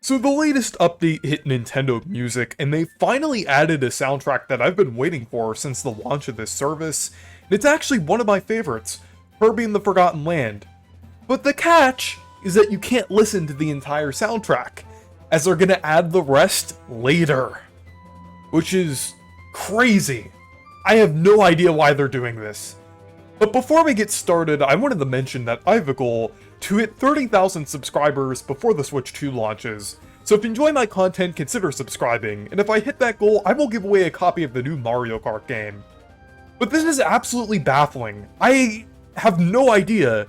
So the latest update hit Nintendo Music, and they finally added a soundtrack that I've been waiting for since the launch of this service, and it's actually one of my favorites, Kirby and the Forgotten Land. But the catch is that you can't listen to the entire soundtrack, as they're gonna add the rest later. Which is crazy. I have no idea why they're doing this. But before we get started, I wanted to mention that I have a goal to hit 30,000 subscribers before the Switch 2 launches, so if you enjoy my content, consider subscribing, and if I hit that goal, I will give away a copy of the new Mario Kart game. But this is absolutely baffling. I have no idea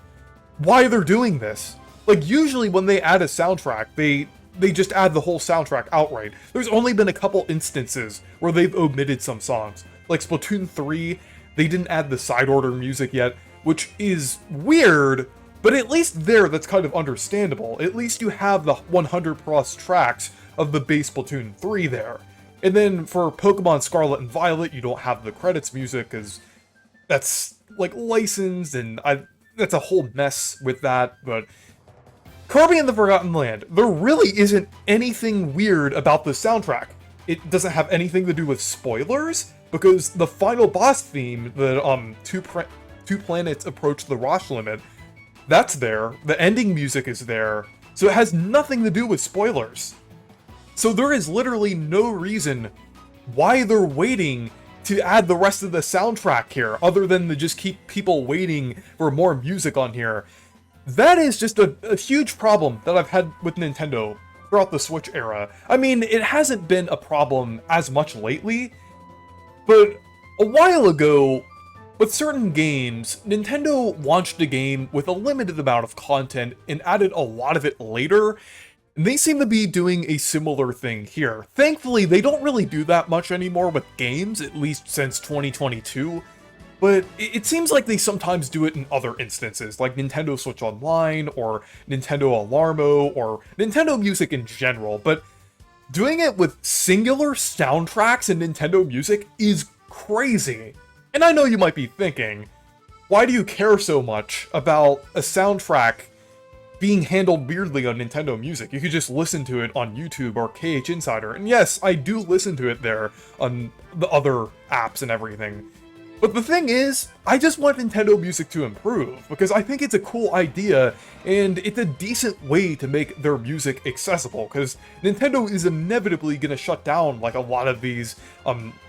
why they're doing this. Like, usually when they add a soundtrack, they just add the whole soundtrack outright. There's only been a couple instances where they've omitted some songs. Like Splatoon 3, they didn't add the side order music yet, which is weird, but at least there, that's kind of understandable. At least you have the 100 plus tracks of the base Splatoon 3 there. And then for Pokemon Scarlet and Violet, you don't have the credits music, because that's, like, licensed, and that's a whole mess with that, but Kirby and the Forgotten Land, there really isn't anything weird about the soundtrack. It doesn't have anything to do with spoilers, because the final boss theme, the two planets approach the Rosh limit, that's there. The ending music is there, so it has nothing to do with spoilers. So there is literally no reason why they're waiting to add the rest of the soundtrack here, other than to just keep people waiting for more music on here. That is just a huge problem that I've had with Nintendo throughout the Switch era. I mean, it hasn't been a problem as much lately, but a while ago, with certain games, Nintendo launched a game with a limited amount of content and added a lot of it later, and they seem to be doing a similar thing here. Thankfully, they don't really do that much anymore with games, at least since 2022, but it seems like they sometimes do it in other instances, like Nintendo Switch Online, or Nintendo Alarmo, or Nintendo Music in general, but doing it with singular soundtracks in Nintendo Music is crazy. And I know you might be thinking, why do you care so much about a soundtrack being handled weirdly on Nintendo Music? You could just listen to it on YouTube or KH Insider. And yes, I do listen to it there on the other apps and everything. But the thing is, I just want Nintendo Music to improve, because I think it's a cool idea, and it's a decent way to make their music accessible, because Nintendo is inevitably going to shut down, like, a lot of these,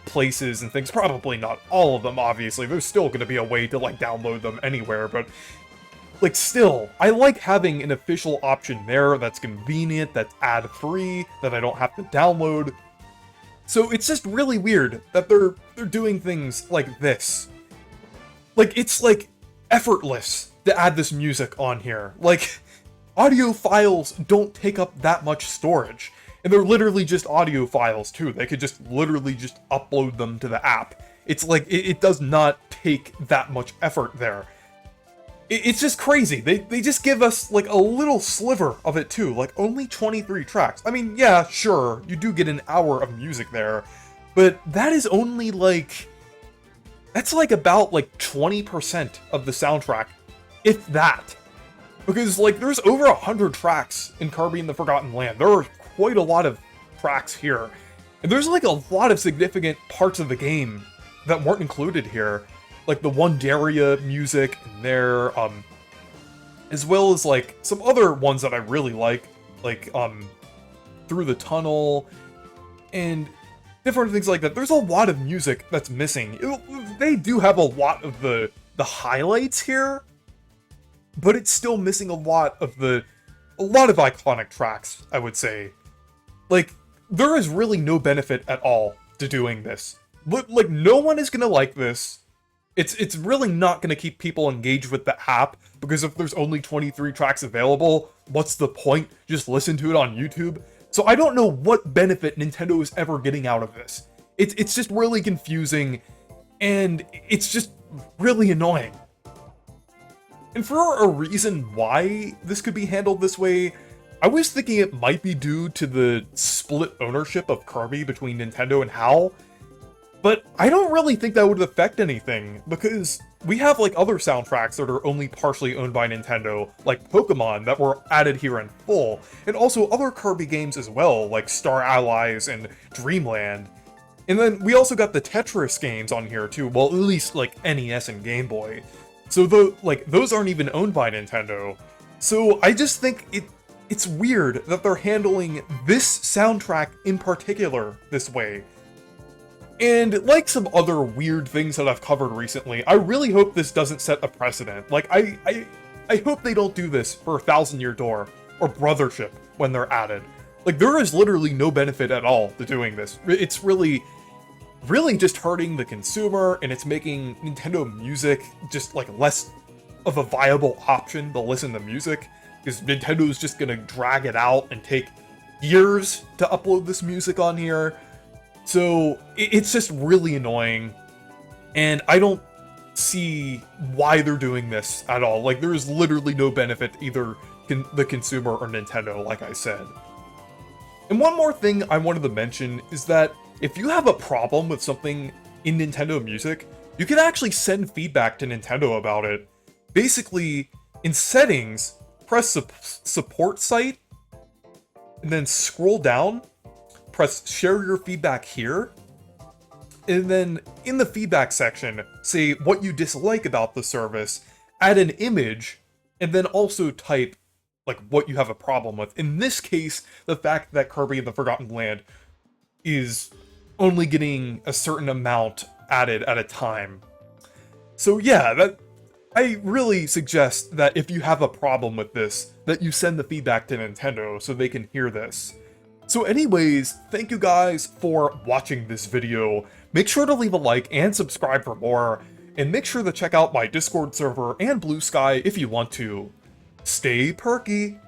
places and things. Probably not all of them, obviously. There's still going to be a way to, like, download them anywhere, but, like, still, I like having an official option there that's convenient, that's ad-free, that I don't have to download. So it's just really weird that they're doing things like this. Like, it's, like, effortless to add this music on here. Like, audio files don't take up that much storage. And they're literally just audio files, too. They could just literally just upload them to the app. It's like, it does not take that much effort there. It's just crazy. They just give us, like, a little sliver of it, too. Like, only 23 tracks. I mean, yeah, sure, you do get an hour of music there, but that is only, like, that's, like, about, like, 20% of the soundtrack, if that. Because, like, there's over 100 tracks in Kirby and the Forgotten Land. There are quite a lot of tracks here. And there's, like, a lot of significant parts of the game that weren't included here. Like the Wonderia music in there, as well as, like, some other ones that I really like Through the Tunnel, and different things like that. There's a lot of music that's missing. They do have a lot of the highlights here, but it's still missing a lot of iconic tracks, I would say. Like, there is really no benefit at all to doing this. Like, no one is gonna like this. It's really not going to keep people engaged with the app, because if there's only 23 tracks available, what's the point? Just listen to it on YouTube. So I don't know what benefit Nintendo is ever getting out of this. It's just really confusing, and it's just really annoying. And for a reason why this could be handled this way, I was thinking it might be due to the split ownership of Kirby between Nintendo and HAL. But I don't really think that would affect anything, because we have like other soundtracks that are only partially owned by Nintendo, like Pokemon, that were added here in full, and also other Kirby games as well, like Star Allies and Dreamland. And then we also got the Tetris games on here too, well, at least like NES and Game Boy. So those aren't even owned by Nintendo. So I just think it's weird that they're handling this soundtrack in particular this way. And like some other weird things that I've covered recently, I really hope this doesn't set a precedent. Like, I hope they don't do this for 1000 Year Door or Brothership when they're added. Like, there is literally no benefit at all to doing this. It's really just hurting the consumer, and it's making Nintendo Music just like less of a viable option to listen to music, because Nintendo's just gonna drag it out and take years to upload this music on here. So it's just really annoying, and I don't see why they're doing this at all. Like, there is literally no benefit to either the consumer or Nintendo, like I said. And one more thing I wanted to mention is that if you have a problem with something in Nintendo Music, you can actually send feedback to Nintendo about it. Basically, in Settings, press Support Site, and then scroll down, press Share Your Feedback here, and then in the feedback section, say what you dislike about the service, add an image, and then also type like what you have a problem with. In this case, the fact that Kirby and the Forgotten Land is only getting a certain amount added at a time. So yeah, I really suggest that if you have a problem with this, that you send the feedback to Nintendo so they can hear this. So anyways, thank you guys for watching this video. Make sure to leave a like and subscribe for more, and make sure to check out my Discord server and Blue Sky if you want to. Stay perky!